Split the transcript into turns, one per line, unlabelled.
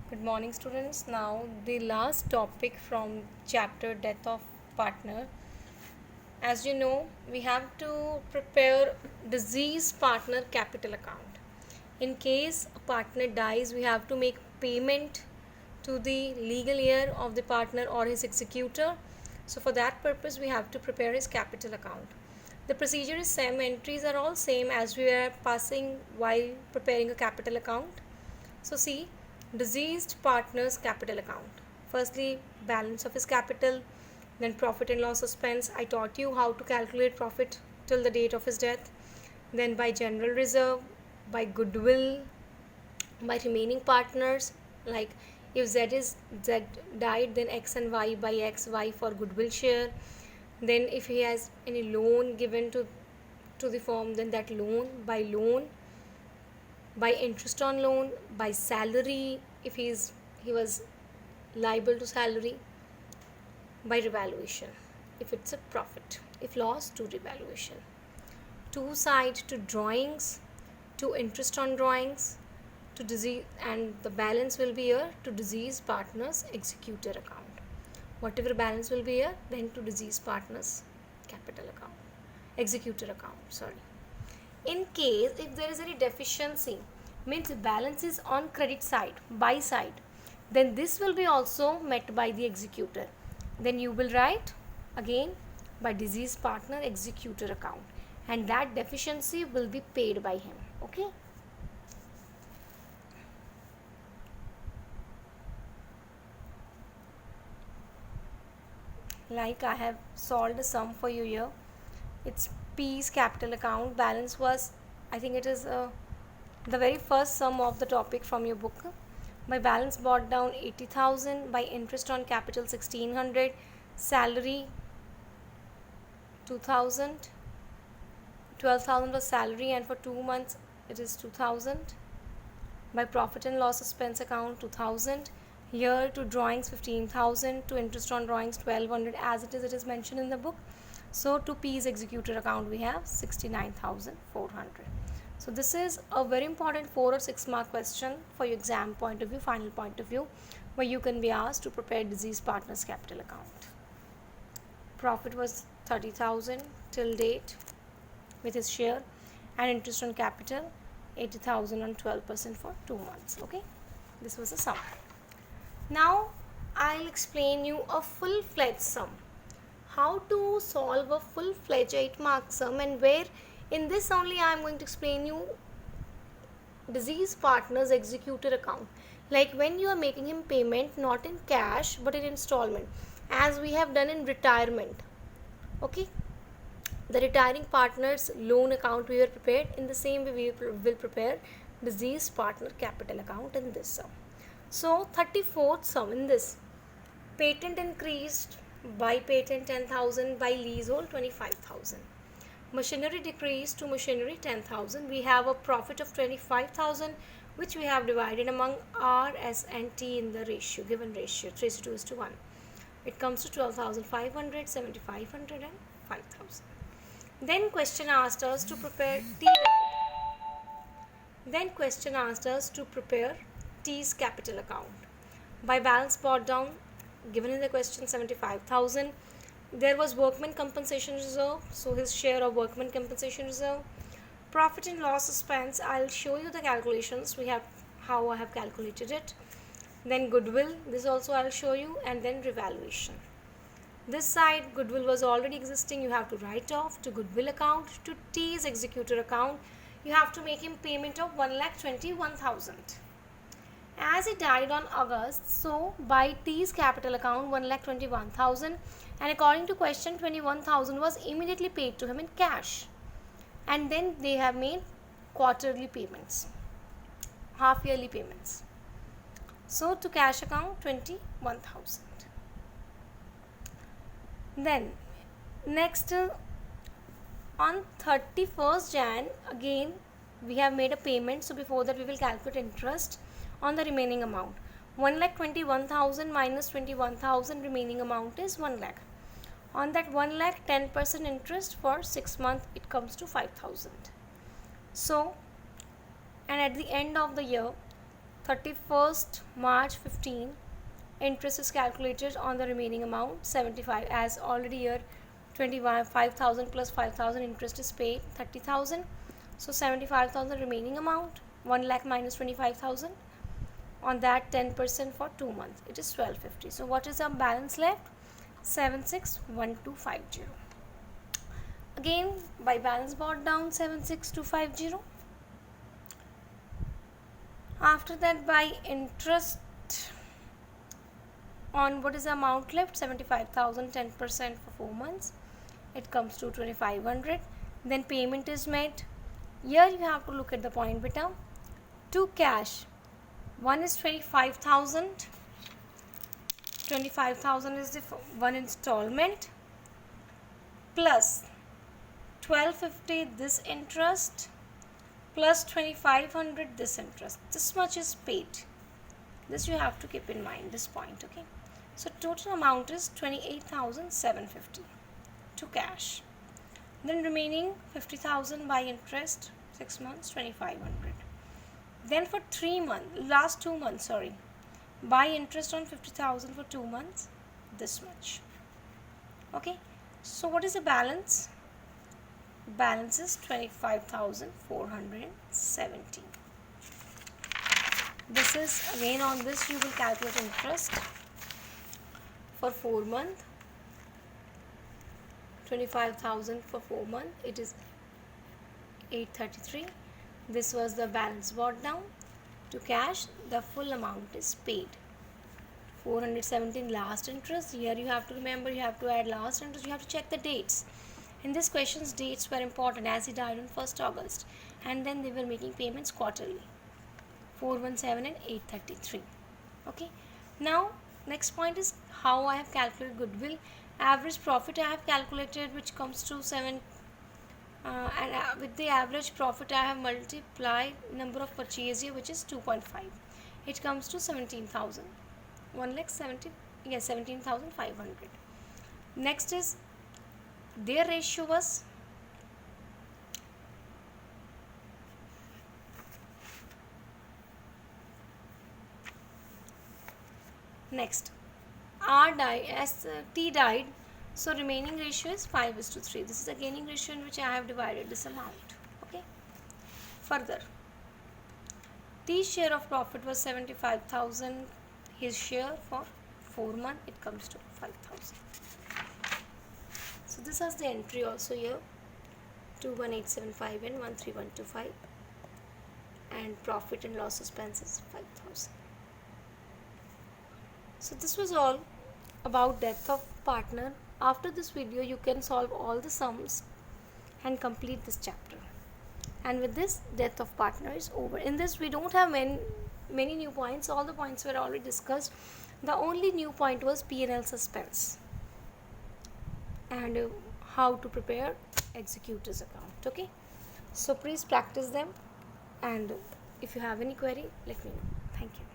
Good morning, students. Now, the last topic from chapter Death of Partner. As you know, we have to prepare deceased partner capital account. In case a partner dies, we have to make payment to the legal heir of the partner or his executor. So, for that purpose, we have to prepare his capital account. The procedure is same, entries are all same as we were passing while preparing a capital account. So see, deceased partner's capital account. Firstly, balance of his capital, then profit and loss expense. I taught you how to calculate profit till the date of his death. Then by general reserve, by goodwill, by remaining partners, like if Z died, then X and Y by X, Y for goodwill share. Then if he has any loan given to the firm, then that loan, by interest on loan, by salary if he was liable to salary, by revaluation if it's a profit, if loss, to revaluation, two side to drawings, to interest on drawings, to disease, and the balance will be here to disease partners executor account. Whatever balance will be here, then to disease partners capital account, executor account, sorry. In case if there is any deficiency, means balance is on credit side, buy side, then this will be also met by the executor. Then you will write again by deceased partner executor account, and that deficiency will be paid by him. Okay. Like I have solved a sum for you here. It's P's capital account. Balance was, I think it is the very first sum of the topic from your book. By balance brought down 80,000, by interest on capital 1600, salary 2000, 12,000 was salary, and for 2 months it is 2000. By profit and loss expense account 2000, here to drawings 15,000, to interest on drawings 1200, as it is mentioned in the book. So to P's executor account we have 69,400. So this is a very important 4 or 6 mark question for your exam point of view, final point of view, where you can be asked to prepare deceased partner's capital account. Profit was 30,000 till date with his share, and interest on capital 80,000 on 12% for 2 months. Okay, this was a sum. Now I'll explain you a full-fledged sum. How to solve a full-fledged 8 mark sum, and where in this only I am going to explain you deceased partner's executor account. Like when you are making him payment not in cash but in installment, as we have done in retirement. Okay, the retiring partner's loan account we were prepared, in the same way we will prepare deceased partner capital account in this sum. So 34th sum in this, patent increased by patent 10,000, by leasehold 25,000. Machinery decreased to machinery 10,000. We have a profit of 25,000, which we have divided among R, S and T in the ratio, given ratio 3:1. It comes to 12,500, 7,500 and 5,000. Then question asked us to prepare T Then question asked us to prepare T's capital account. By balance brought down, given in the question 75,000. There was workman compensation reserve, so his share of workman compensation reserve. Profit and loss expense, I'll show you the calculations, we have how I have calculated it. Then goodwill, this also I'll show you, and then revaluation. This side goodwill was already existing, you have to write off to goodwill account. To T's executor account, you have to make him payment of 1,21,000. As he died on August, so by T's capital account 1,21,000, and according to question 21,000 was immediately paid to him in cash, and then they have made quarterly payments, half yearly payments. So to cash account 21,000. Then next on 31st Jan, again we have made a payment, so before that we will calculate interest on the remaining amount. 1,21,000 minus 21,000, remaining amount is 1 lakh. On that 1 lakh, 10% interest for 6 months, it comes to 5,000. So, and at the end of the year, 31st March 15, interest is calculated on the remaining amount 75, as already here 25,000 plus 5,000 interest is paid 30,000. So 75,000 remaining amount, 1 lakh minus 25,000. On that 10% for 2 months, it is 1250. So what is our balance left? 761250. Again, by balance brought down 76250. After that, by interest on what is the amount left? 75,000, 10% for 4 months, it comes to 2500. Then payment is made. Here you have to look at the point beta. To cash, one is 25,000. 25,000 is the one installment, plus 1250 this interest, plus 2500 this interest. This much is paid. This you have to keep in mind, this point. Okay, so total amount is 28,750 to cash. Then remaining 50,000 by interest, 6 months, 2500. Then for 3 months, last 2 months, sorry, by interest on 50,000 for 2 months, this much. Okay, so what is the balance? Balance is 25,470. This is again, on this you will calculate interest for 4 months. 25,000 for 4 months, it is 833. This was the balance brought down. To cash, the full amount is paid. 417 last interest. Here you have to remember, you have to add last interest, you have to check the dates. In this question's dates were important, as he died on 1st August, and then they were making payments quarterly. 417 and 833. Okay, now next point is how I have calculated goodwill. Average profit I have calculated, which comes to 7, and with the average profit I have multiplied number of purchase year, which is 2.5. It comes to 17,000. 17,500. Next is their ratio was next R died as T died, so remaining ratio is 5:3. This is the gaining ratio in which I have divided this amount. Okay, further T's share of profit was 75,000. His share for 4 months, it comes to 5,000. So this is the entry also here, 21875 and 13125, and profit and loss expenses 5,000. So this was all about death of partner. After this video you can solve all the sums and complete this chapter. And with this, death of partner is over. In this we don't have many new points. All the points were already discussed. The only new point was P&L suspense and how to prepare executors account. Okay, so please practice them, and if you have any query, let me know. Thank you.